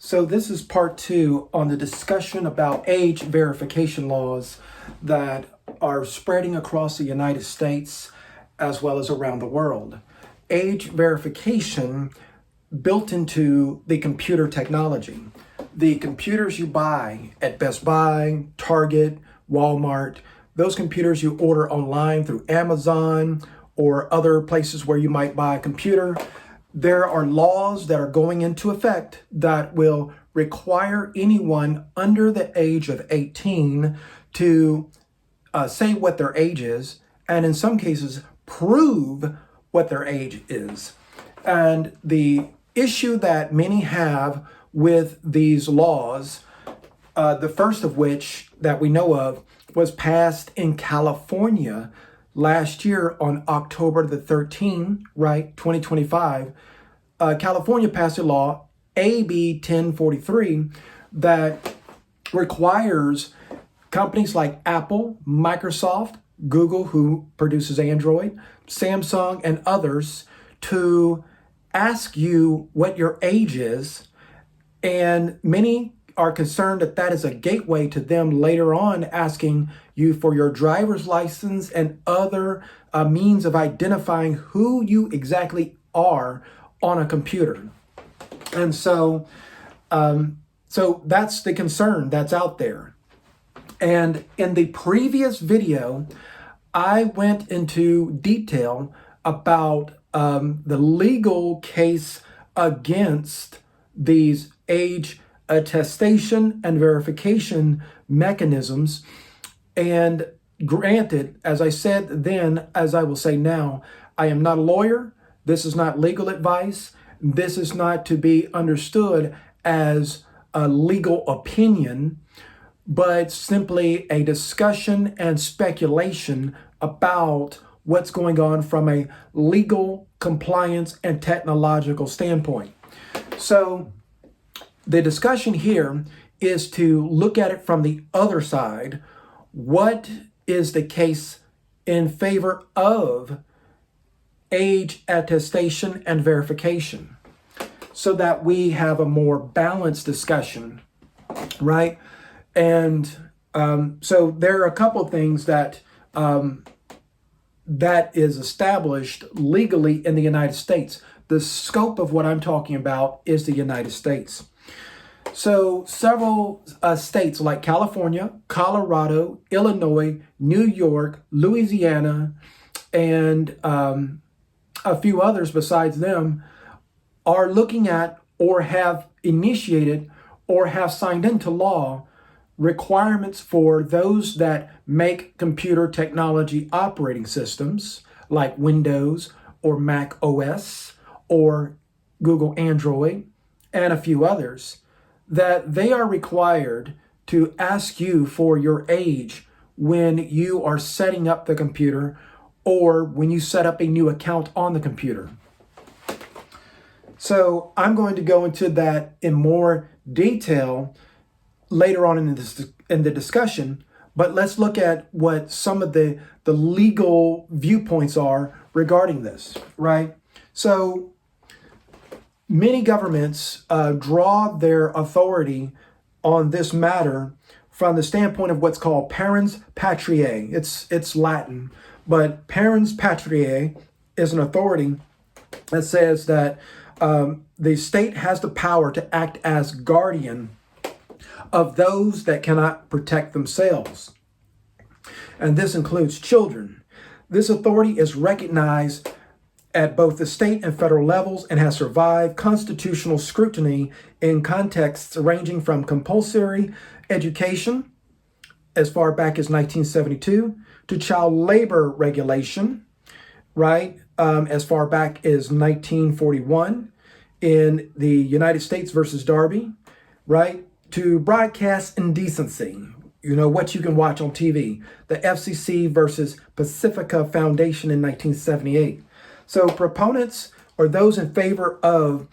So this is part 2 on the discussion about age verification laws that are spreading across the United States as well as around the world. Age verification built into the computer technology. The computers you buy at Best Buy, Target, Walmart, those computers you order online through Amazon or other places where you might buy a computer, there are laws that are going into effect that will require anyone under the age of 18 to say what their age is, and in some cases, prove what their age is. And the issue that many have with these laws, the first of which that we know of was passed in California last year on October the 13th, 2025, California passed a law, AB 1043, that requires companies like Apple, Microsoft, Google, who produces Android, Samsung, and others to ask you what your age is. And many are concerned that that is a gateway to them later on asking you for your driver's license and other means of identifying who you exactly are on a computer. And so that's the concern that's out there. And in the previous video, I went into detail about the legal case against these age attestation and verification mechanisms. And granted, as I said then, as I will say now, I am not a lawyer. This is not legal advice. This is not to be understood as a legal opinion, but simply a discussion and speculation about what's going on from a legal, compliance, and technological standpoint. So the discussion here is to look at it from the other side. What is the case in favor of age attestation and verification, so that we have a more balanced discussion, right? And so there are a couple of things that that is established legally in the United States. The scope of what I'm talking about is the United States. So several states like California, Colorado, Illinois, New York, Louisiana, and a few others besides them are looking at or have initiated or have signed into law requirements for those that make computer technology operating systems like Windows or Mac OS or Google Android and a few others, that they are required to ask you for your age when you are setting up the computer or when you set up a new account on the computer. So I'm going to go into that in more detail later on in the discussion, but let's look at what some of the legal viewpoints are regarding this, right? So many governments draw their authority on this matter from the standpoint of what's called parens patriae. It's Latin, but parens patriae is an authority that says that the state has the power to act as guardian of those that cannot protect themselves. And this includes children. This authority is recognized at both the state and federal levels and has survived constitutional scrutiny in contexts ranging from compulsory education as far back as 1972 to child labor regulation, right, as far back as 1941 in the United States versus Darby, right, to broadcast indecency, what you can watch on TV, the FCC versus Pacifica Foundation in 1978. So proponents or those in favor of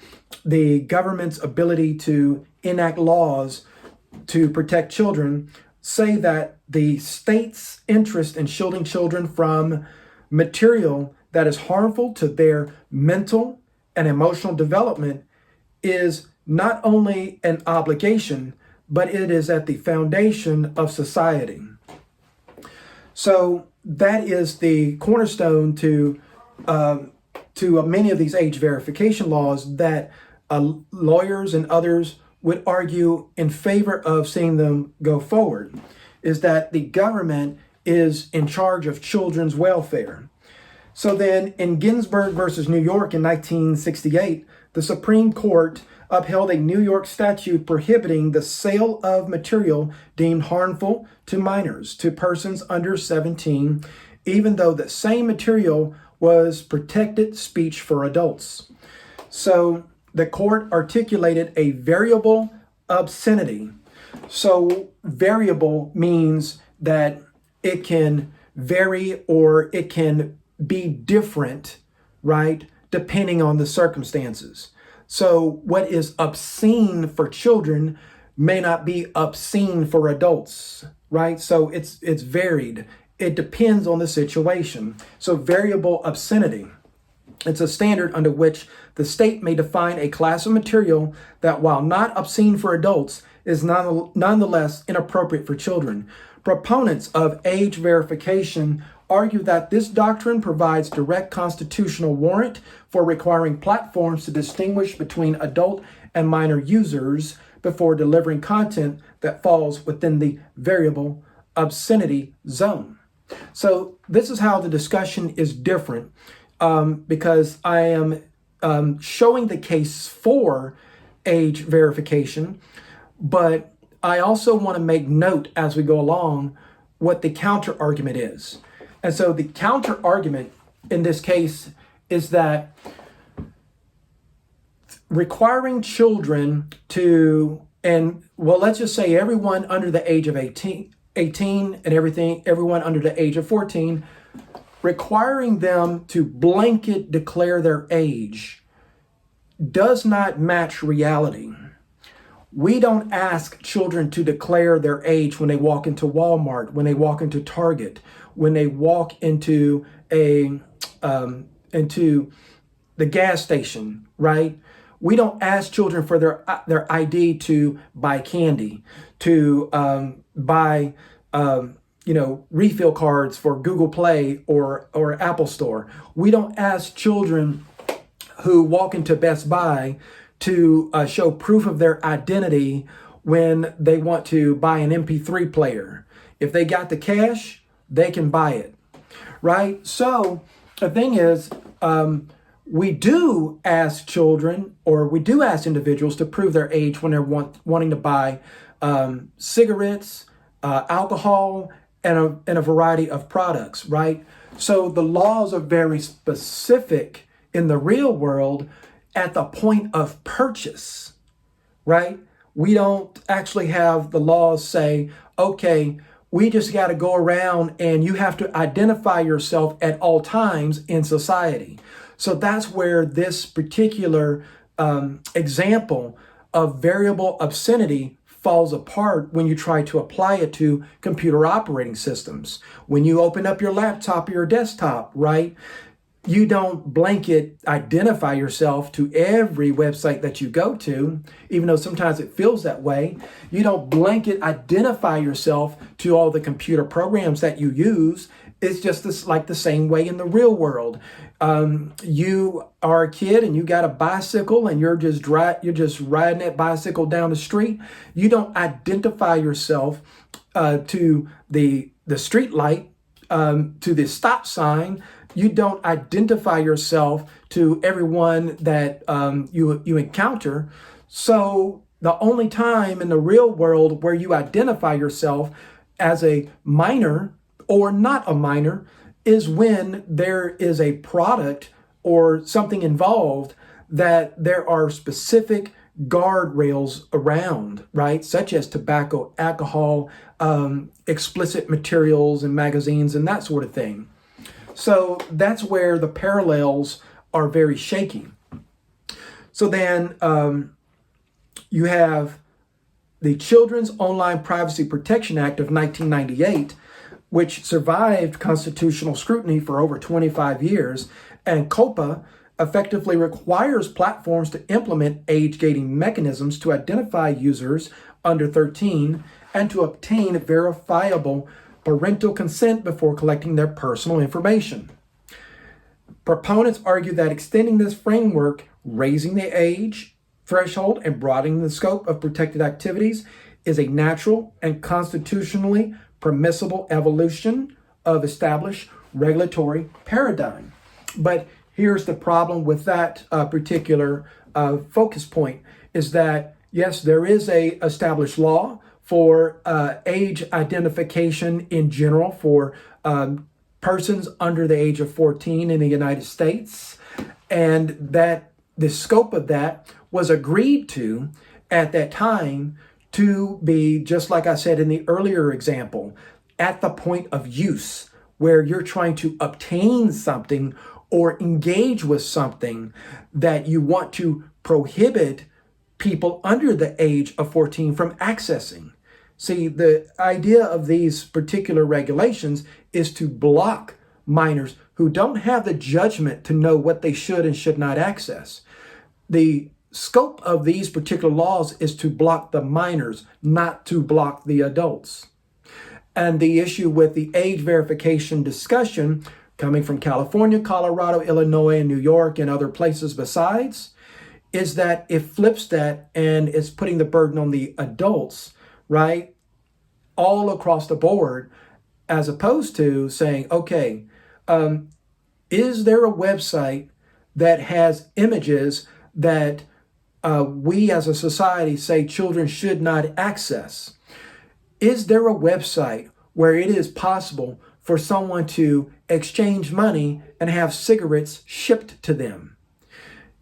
the government's ability to enact laws to protect children say that the state's interest in shielding children from material that is harmful to their mental and emotional development is not only an obligation, but it is at the foundation of society. So that is the cornerstone to many of these age verification laws that lawyers and others would argue in favor of seeing them go forward, is that the government is in charge of children's welfare. So then in Ginsburg versus New York in 1968, the Supreme Court upheld a New York statute prohibiting the sale of material deemed harmful to minors, to persons under 17, even though the same material was protected speech for adults. So the court articulated a variable obscenity. So variable means that it can vary or it can be different, right, depending on the circumstances. So what is obscene for children may not be obscene for adults, right? So it's varied. It depends on the situation. So variable obscenity. It's a standard under which the state may define a class of material that, while not obscene for adults, is nonetheless inappropriate for children. Proponents of age verification argue that this doctrine provides direct constitutional warrant for requiring platforms to distinguish between adult and minor users before delivering content that falls within the variable obscenity zone. So this is how the discussion is different, because I am showing the case for age verification, but I also want to make note as we go along what the counter argument is. And so the counter argument in this case is that requiring children to, and well, let's just say everyone under the age of 18 and everyone under the age of 14, requiring them to blanket declare their age does not match reality. We don't ask children to declare their age when they walk into Walmart, when they walk into Target, when they walk into into the gas station, right? We don't ask children for their ID to buy candy, to buy refill cards for Google Play or Apple Store. We don't ask children who walk into Best Buy to show proof of their identity when they want to buy an MP3 player. If they got the cash, they can buy it, right? So the thing is, we do ask children, or we do ask individuals to prove their age when they're wanting to buy cigarettes, alcohol, and a variety of products, right? So the laws are very specific in the real world at the point of purchase, right? We don't actually have the laws say, okay, we just got to go around and you have to identify yourself at all times in society. So that's where this particular example of variable obscenity falls apart when you try to apply it to computer operating systems. When you open up your laptop or your desktop, right? You don't blanket identify yourself to every website that you go to, even though sometimes it feels that way. You don't blanket identify yourself to all the computer programs that you use. It's just like the same way in the real world. You are a kid and you got a bicycle and you're just riding that bicycle down the street. You don't identify yourself to the street light, to the stop sign. You don't identify yourself to everyone that you encounter. So the only time in the real world where you identify yourself as a minor or not a minor is when there is a product or something involved that there are specific guardrails around, right? Such as tobacco, alcohol, explicit materials and magazines and that sort of thing. So that's where the parallels are very shaky. So then you have the Children's Online Privacy Protection Act of 1998, which survived constitutional scrutiny for over 25 years, and COPA effectively requires platforms to implement age gating mechanisms to identify users under 13 and to obtain verifiable parental consent before collecting their personal information. Proponents argue that extending this framework, raising the age threshold, and broadening the scope of protected activities is a natural and constitutionally permissible evolution of established regulatory paradigm. But here's the problem with that particular focus point is that, yes, there is a established law for age identification in general for persons under the age of 14 in the United States, and that the scope of that was agreed to at that time to be, just like I said in the earlier example, at the point of use where you're trying to obtain something or engage with something that you want to prohibit people under the age of 14 from accessing. See, the idea of these particular regulations is to block minors who don't have the judgment to know what they should and should not access. The scope of these particular laws is to block the minors, not to block the adults. And the issue with the age verification discussion coming from California, Colorado, Illinois, and New York, and other places besides, is that it flips that and it's putting the burden on the adults, right? All across the board, as opposed to saying, okay, is there a website that has images that we as a society say children should not access? Is there a website where it is possible for someone to exchange money and have cigarettes shipped to them?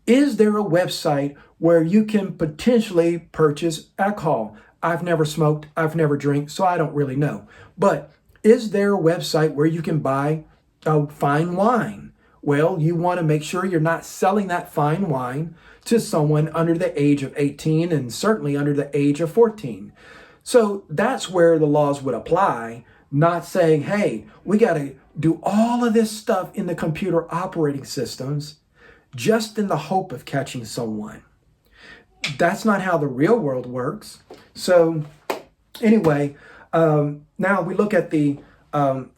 Is there a website where you can potentially purchase alcohol? I've never smoked, I've never drank, so I don't really know. But is there a website where you can buy fine wine? Well, you want to make sure you're not selling that fine wine to someone under the age of 18 and certainly under the age of 14. So that's where the laws would apply, not saying, hey, we got to do all of this stuff in the computer operating systems just in the hope of catching someone. That's not how the real world works. So anyway, now we look at the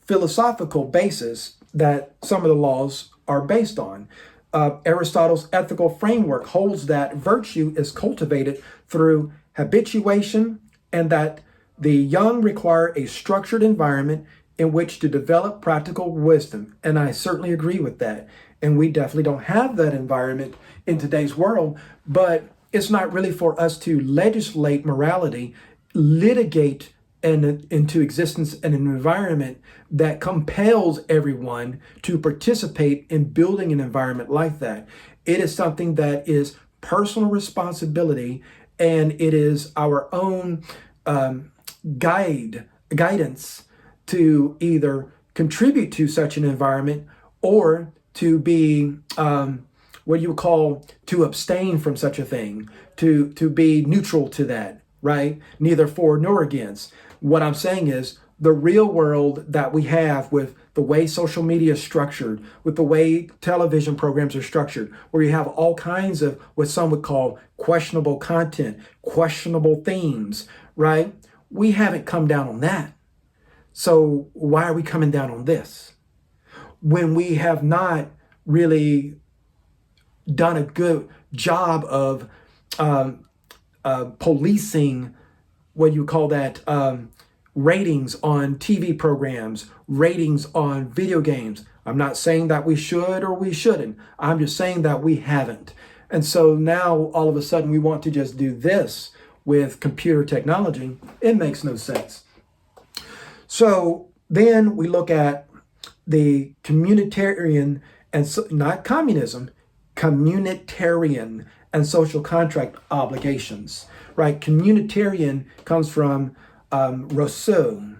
philosophical basis that some of the laws are based on. Aristotle's ethical framework holds that virtue is cultivated through habituation and that the young require a structured environment in which to develop practical wisdom. And I certainly agree with that. And we definitely don't have that environment in today's world, but it's not really for us to legislate morality, litigate into existence in an environment that compels everyone to participate in building an environment like that. It is something that is personal responsibility, and it is our own guidance to either contribute to such an environment or to be what you would call to abstain from such a thing, to be neutral to that, right? Neither for nor against. What I'm saying is the real world that we have with the way social media is structured, with the way television programs are structured, where you have all kinds of what some would call questionable content, questionable themes, right? We haven't come down on that. So why are we coming down on this when we have not really done a good job of policing, what you call that, ratings on TV programs, ratings on video games? I'm not saying that we should or we shouldn't. I'm just saying that we haven't. And so now all of a sudden we want to just do this with computer technology. It makes no sense. So then we look at the communitarian and not communism, communitarian and social contract obligations, right? Communitarian comes from Rousseau.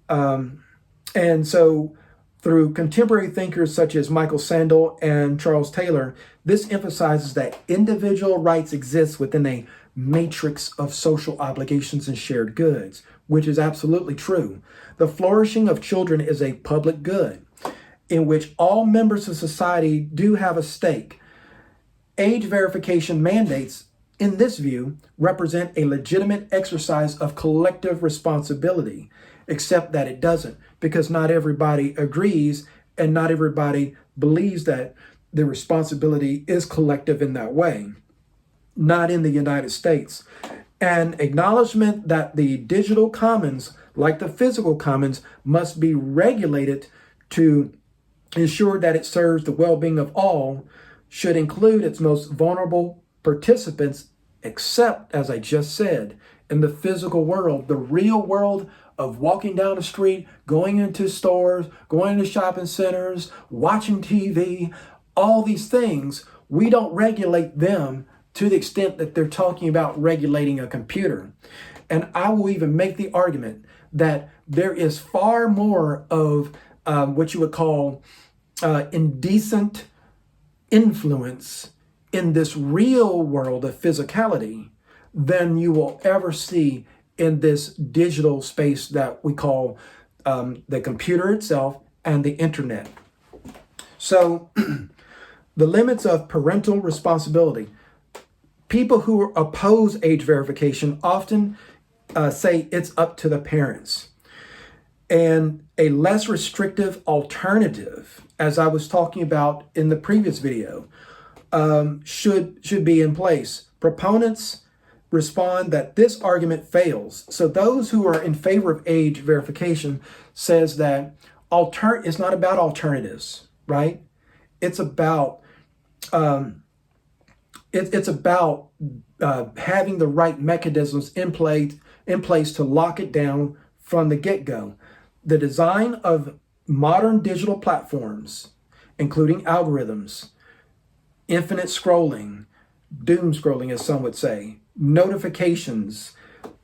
And so through contemporary thinkers such as Michael Sandel and Charles Taylor, this emphasizes that individual rights exist within a matrix of social obligations and shared goods, which is absolutely true. The flourishing of children is a public good in which all members of society do have a stake. Age verification mandates, in this view, represent a legitimate exercise of collective responsibility, except that it doesn't, because not everybody agrees and not everybody believes that the responsibility is collective in that way. Not in the United States. An acknowledgement that the digital commons, like the physical commons, must be regulated to ensure that it serves the well-being of all should include its most vulnerable participants, except, as I just said, in the physical world, the real world of walking down the street, going into stores, going to shopping centers, watching TV, all these things, we don't regulate them to the extent that they're talking about regulating a computer. And I will even make the argument that there is far more of what you would call indecent influence in this real world of physicality than you will ever see in this digital space that we call the computer itself and the internet. So the limits of parental responsibility. People who oppose age verification often say it's up to the parents. And a less restrictive alternative, as I was talking about in the previous video, should be in place. Proponents respond that this argument fails. So those who are in favor of age verification says that it's not about alternatives, right? It's about it's about having the right mechanisms in place to lock it down from the get-go. The design of modern digital platforms, including algorithms, infinite scrolling, doom scrolling, as some would say, notifications,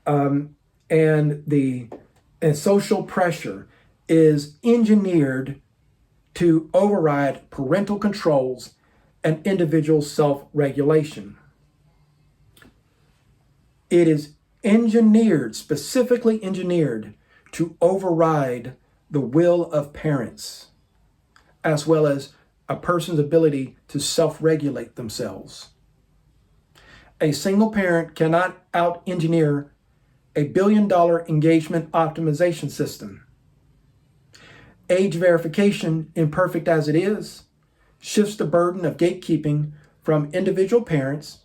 and social pressure is engineered to override parental controls and individual self-regulation. It is specifically engineered to override the will of parents, as well as a person's ability to self-regulate themselves. A single parent cannot out-engineer a billion-dollar engagement optimization system. Age verification, imperfect as it is, shifts the burden of gatekeeping from individual parents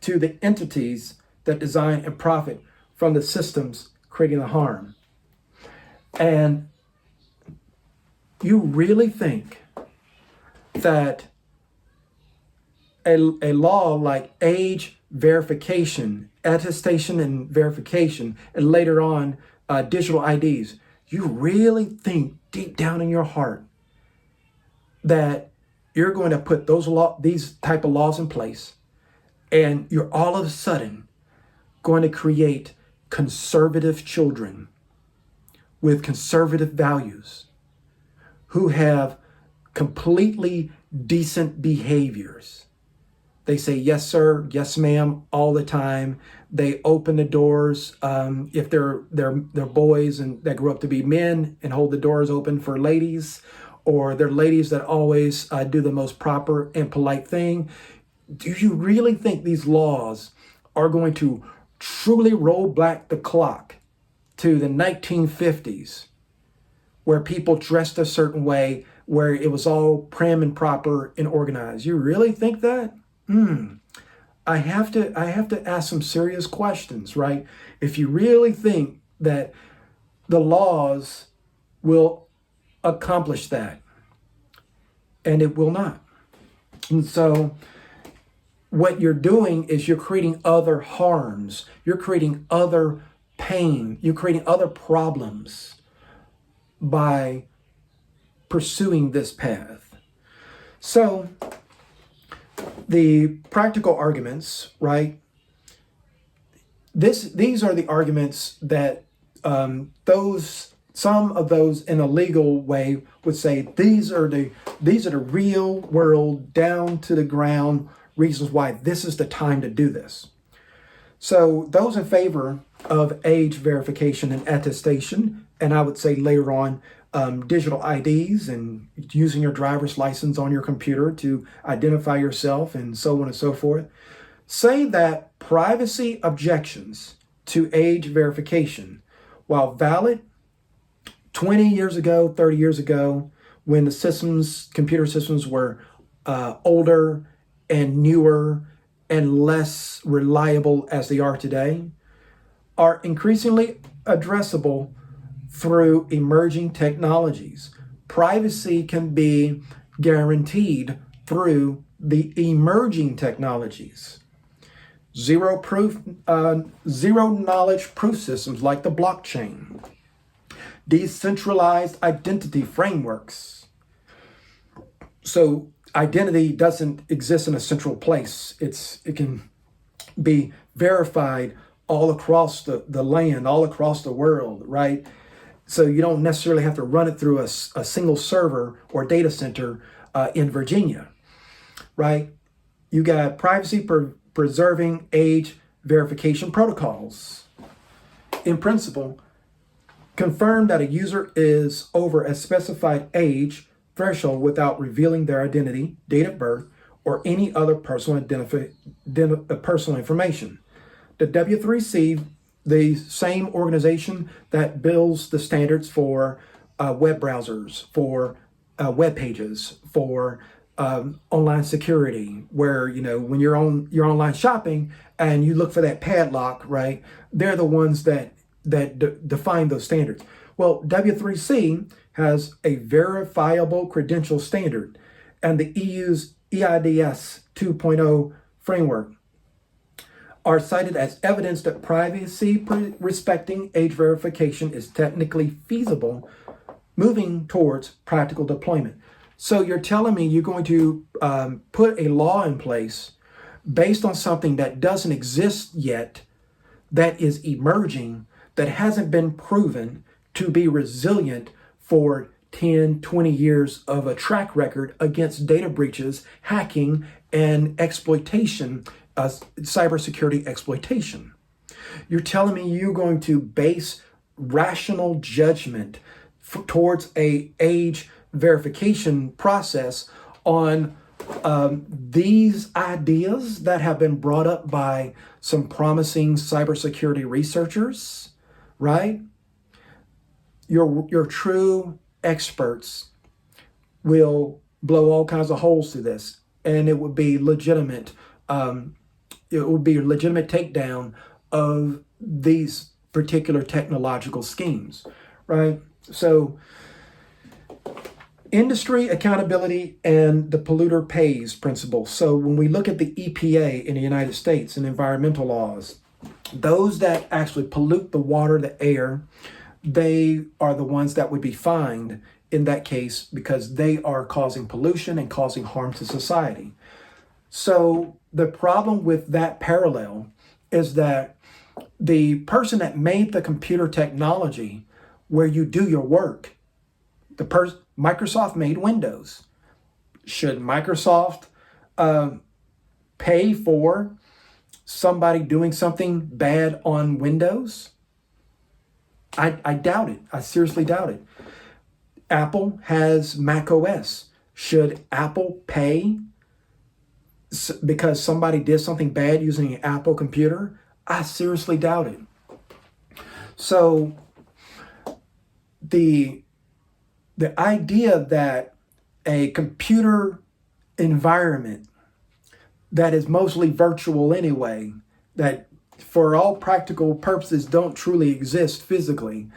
to the entities that design and profit from the systems creating the harm. And you really think that a law like age verification, attestation and verification, and later on digital IDs, you really think deep down in your heart that you're going to put these type of laws in place, and you're all of a sudden going to create conservative children with conservative values who have completely decent behaviors. They say, yes, sir, yes, ma'am, all the time. They open the doors if they're boys and that grew up to be men, and hold the doors open for ladies, or they're ladies that always do the most proper and polite thing. Do you really think these laws are going to truly roll back the clock to the 1950s, where people dressed a certain way, where it was all prim and proper and organized? You really think that? I have to ask some serious questions, right? If you really think that the laws will accomplish that, and it will not. And so what you're doing is you're creating other harms. You're creating other pain. You're creating other problems by pursuing this path. So the practical arguments, right? These are the arguments that some of those in a legal way would say these are the real world, down to the ground reasons why this is the time to do this. So those in favor of age verification and attestation, and I would say later on digital IDs and using your driver's license on your computer to identify yourself and so on and so forth, say that privacy objections to age verification, while valid 20 years ago, 30 years ago, when the computer systems were older and newer and less reliable as they are today, are increasingly addressable through emerging technologies. Privacy can be guaranteed through the emerging technologies. Zero knowledge proof systems like the blockchain. Decentralized identity frameworks. So identity doesn't exist in a central place. It can be verified all across the land, all across the world, right? So you don't necessarily have to run it through a single server or data center in Virginia, right? You got privacy preserving age verification protocols. In principle, confirm that a user is over a specified age threshold without revealing their identity, date of birth, or any other personal information. The W3C, the same organization that builds the standards for web browsers, for web pages, for online security, where, when you're on your online shopping and you look for that padlock, right? They're the ones that define those standards. Well, W3C has a verifiable credential standard, and the EU's EIDS 2.0 framework are cited as evidence that privacy respecting age verification is technically feasible, moving towards practical deployment. So you're telling me you're going to put a law in place based on something that doesn't exist yet, that is emerging, that hasn't been proven to be resilient for 10, 20 years of a track record against data breaches, hacking, and exploitation, cybersecurity exploitation. You're telling me you're going to base rational judgment towards a age verification process on these ideas that have been brought up by some promising cybersecurity researchers, right? Your true experts will blow all kinds of holes through this, and it would be legitimate. It would be a legitimate takedown of these particular technological schemes, right? So industry accountability and the polluter pays principle. So when we look at the EPA in the United States and environmental laws, those that actually pollute the water, the air, they are the ones that would be fined in that case because they are causing pollution and causing harm to society. So the problem with that parallel is that the person that made the computer technology where you do your work, Microsoft made Windows. Should Microsoft pay for somebody doing something bad on Windows? I doubt it. I seriously doubt it. Apple has Mac OS. Should Apple pay because somebody did something bad using an Apple computer? I seriously doubt it. So the idea that a computer environment that is mostly virtual anyway, that for all practical purposes don't truly exist physically,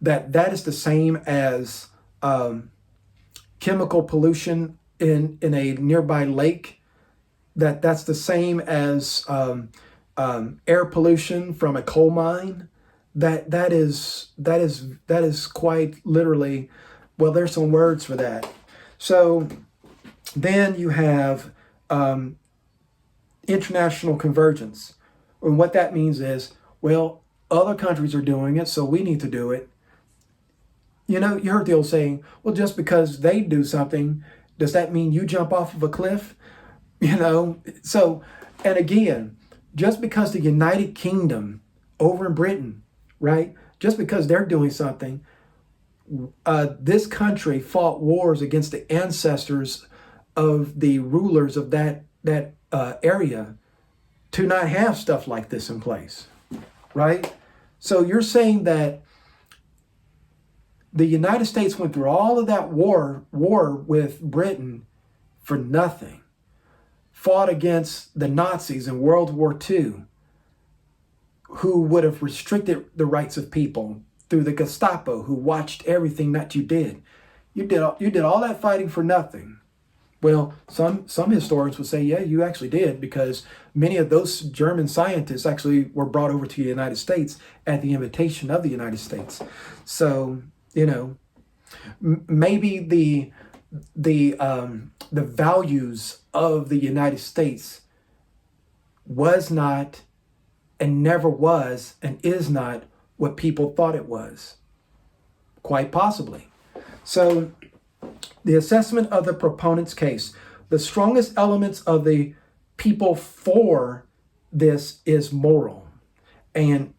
that is the same as chemical pollution in a nearby lake, that's the same as air pollution from a coal mine, that is quite literally, well, there's some words for that. So then you have international convergence. And what that means is, well, other countries are doing it, so we need to do it. You heard the old saying, well, just because they do something, does that mean you jump off of a cliff? So, and again, just because the United Kingdom over in Britain, right, just because they're doing something, this country fought wars against the ancestors of the rulers of that area to not have stuff like this in place, right? So you're saying that the United States went through all of that war with Britain for nothing, fought against the Nazis in World War II, who would have restricted the rights of people through the Gestapo, who watched everything that you did. You did all that fighting for nothing. Well, some historians would say, yeah, you actually did, because many of those German scientists actually were brought over to the United States at the invitation of the United States. So, you know, maybe the values of the United States was not and never was and is not what people thought it was. Quite possibly. So the assessment of the proponent's case. The strongest elements of the people for this is moral and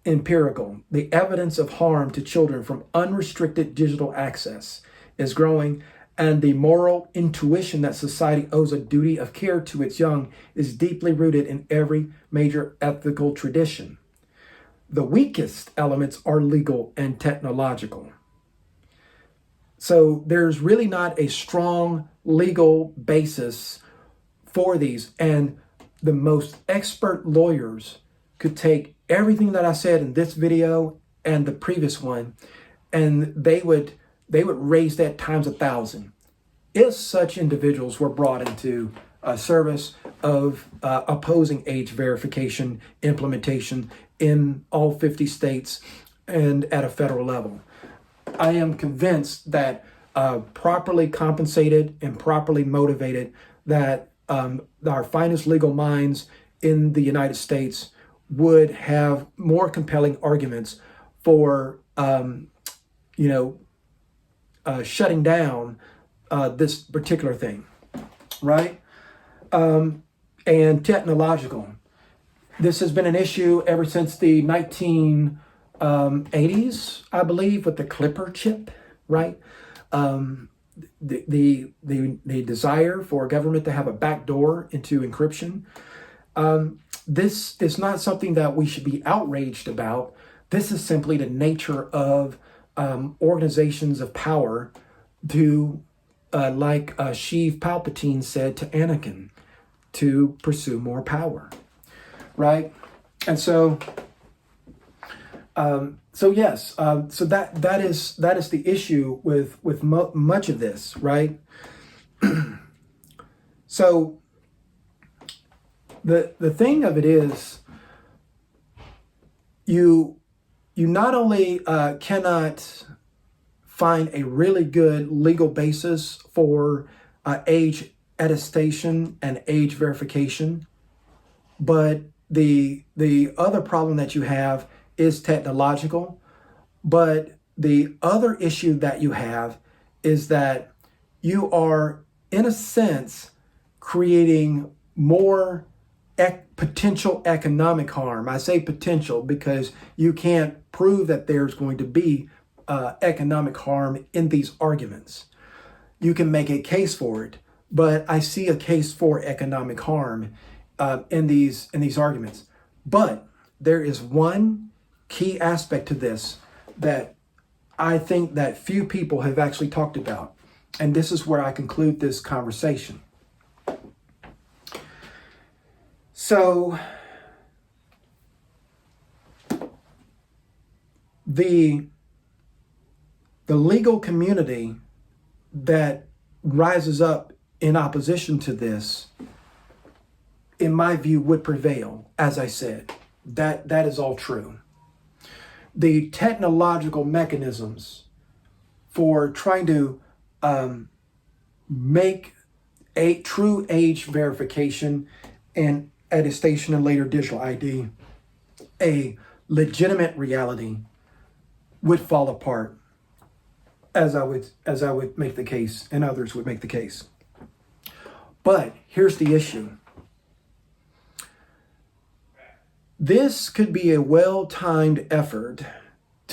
empirical. The evidence of harm to children from unrestricted digital access is growing, and the moral intuition that society owes a duty of care to its young is deeply rooted in every major ethical tradition. The weakest elements are legal and technological. So there's really not a strong legal basis for these. And the most expert lawyers could take everything that I said in this video and the previous one, and they would raise that times 1,000 if such individuals were brought into a service of opposing age verification implementation in all 50 states and at a federal level. I am convinced that properly compensated and properly motivated, that our finest legal minds in the United States would have more compelling arguments for, shutting down this particular thing, right? And technological. This has been an issue ever since the 1980s, I believe, with the Clipper chip, right? The desire for government to have a backdoor into encryption. This is not something that we should be outraged about. This is simply the nature of organizations of power to, like Sheev Palpatine said to Anakin, to pursue more power, right? And so, yes, so that is the issue with much of this, right? So the thing of it is, you not only cannot find a really good legal basis for age attestation and age verification, but the other problem that you have is technological. But the other issue that you have is that you are, in a sense, creating more potential economic harm. I say potential because you can't prove that there's going to be economic harm in these arguments. You can make a case for it, but I see a case for economic harm in these arguments. But there is one key aspect to this that I think that few people have actually talked about, and this is where I conclude this conversation. So the legal community that rises up in opposition to this, in my view, would prevail. As I said, that is all true. The technological mechanisms for trying to make a true age verification and attestation and later digital ID a legitimate reality would fall apart, as I would make the case, and others would make the case. But here's the issue. This could be a well-timed effort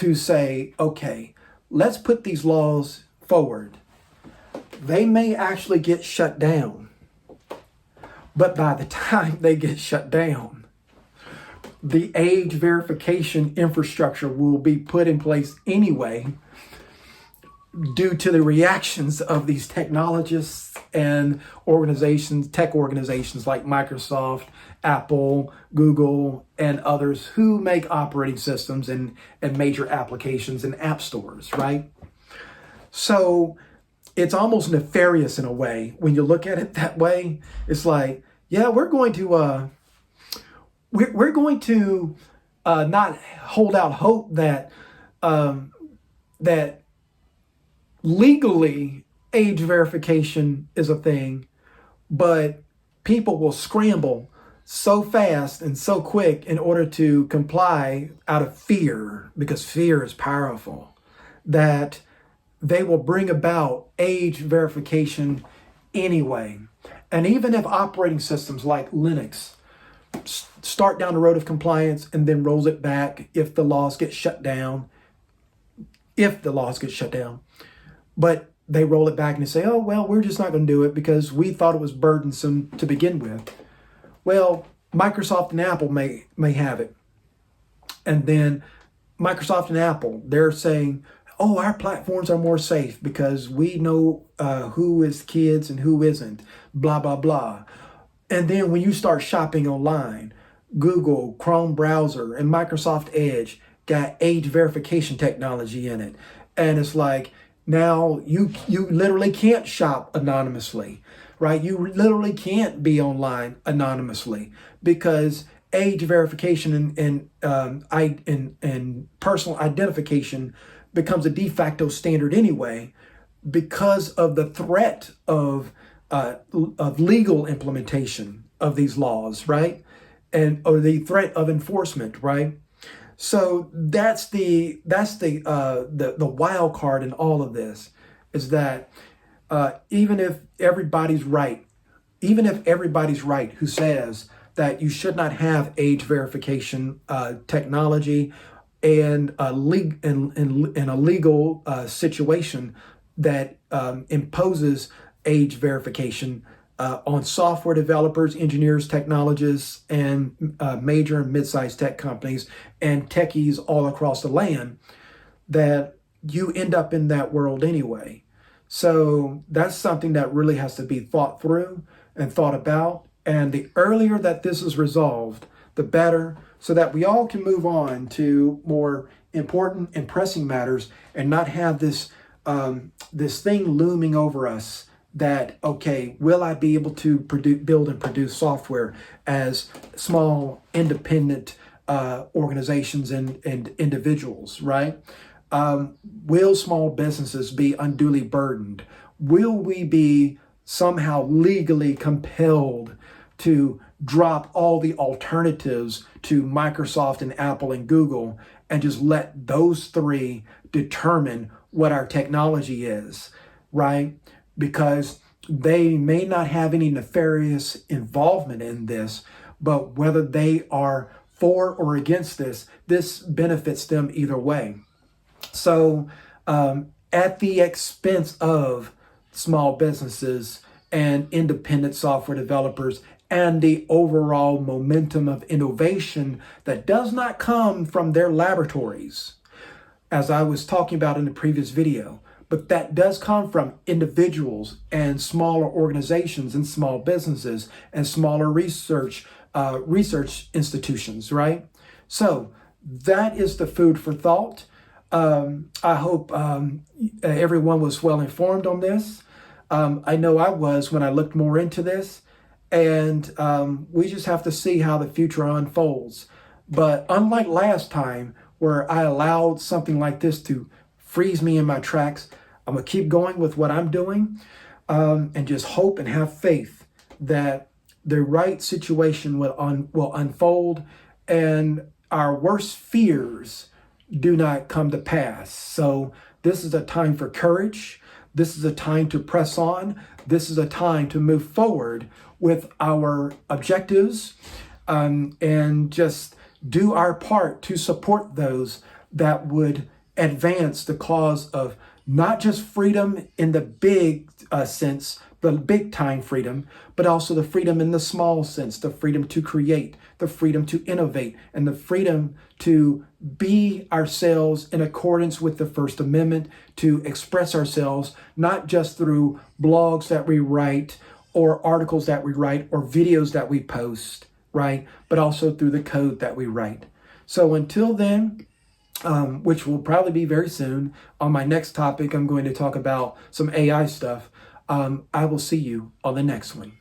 to say, okay, let's put these laws forward. They may actually get shut down, but by the time they get shut down, the age verification infrastructure will be put in place anyway due to the reactions of these technologists and organizations, tech organizations like Microsoft, Apple, Google, and others who make operating systems and major applications and app stores, right? So it's almost nefarious in a way when you look at it that way. It's like, yeah, we're going to not hold out hope that that legally age verification is a thing, but people will scramble so fast and so quick in order to comply out of fear, because fear is powerful, that they will bring about age verification anyway. And even if operating systems like Linux start down the road of compliance and then rolls it back if the laws get shut down, but they roll it back and they say, oh, well, we're just not going to do it because we thought it was burdensome to begin with. Well, Microsoft and Apple may have it. And then Microsoft and Apple, they're saying, oh, our platforms are more safe because we know who is kids and who isn't, blah, blah, blah. And then when you start shopping online, Google, Chrome browser, and Microsoft Edge got age verification technology in it. And it's like, now you literally can't shop anonymously, right? You literally can't be online anonymously because age verification and personal identification becomes a de facto standard anyway because of the threat of legal implementation of these laws, right? Or the threat of enforcement, right? So that's the wild card in all of this, is that even if everybody's right who says that you should not have age verification technology and a legal situation that imposes age verification on software developers, engineers, technologists, and major and mid-sized tech companies and techies all across the land, that you end up in that world anyway. So that's something that really has to be thought through and thought about. And the earlier that this is resolved, the better, so that we all can move on to more important and pressing matters and not have this thing looming over us that, okay, will I be able to build and produce software as small, independent organizations and individuals, right? Will small businesses be unduly burdened? Will we be somehow legally compelled to drop all the alternatives to Microsoft and Apple and Google and just let those three determine what our technology is, right? Because they may not have any nefarious involvement in this, but whether they are for or against this benefits them either way. So at the expense of small businesses and independent software developers and the overall momentum of innovation that does not come from their laboratories, as I was talking about in the previous video, but that does come from individuals and smaller organizations and small businesses and smaller research institutions, right? So that is the food for thought. I hope everyone was well informed on this. I know I was when I looked more into this, and we just have to see how the future unfolds. But unlike last time, where I allowed something like this to freeze me in my tracks, I'm gonna keep going with what I'm doing, and just hope and have faith that the right situation will unfold and our worst fears do not come to pass. So this is a time for courage. This is a time to press on. This is a time to move forward with our objectives, and just do our part to support those that would advance the cause of not just freedom in the big sense, the big time freedom, but also the freedom in the small sense, the freedom to create, the freedom to innovate, and the freedom to be ourselves in accordance with the First Amendment, to express ourselves, not just through blogs that we write or articles that we write or videos that we post, right? But also through the code that we write. So until then, which will probably be very soon, on my next topic, I'm going to talk about some AI stuff. I will see you on the next one.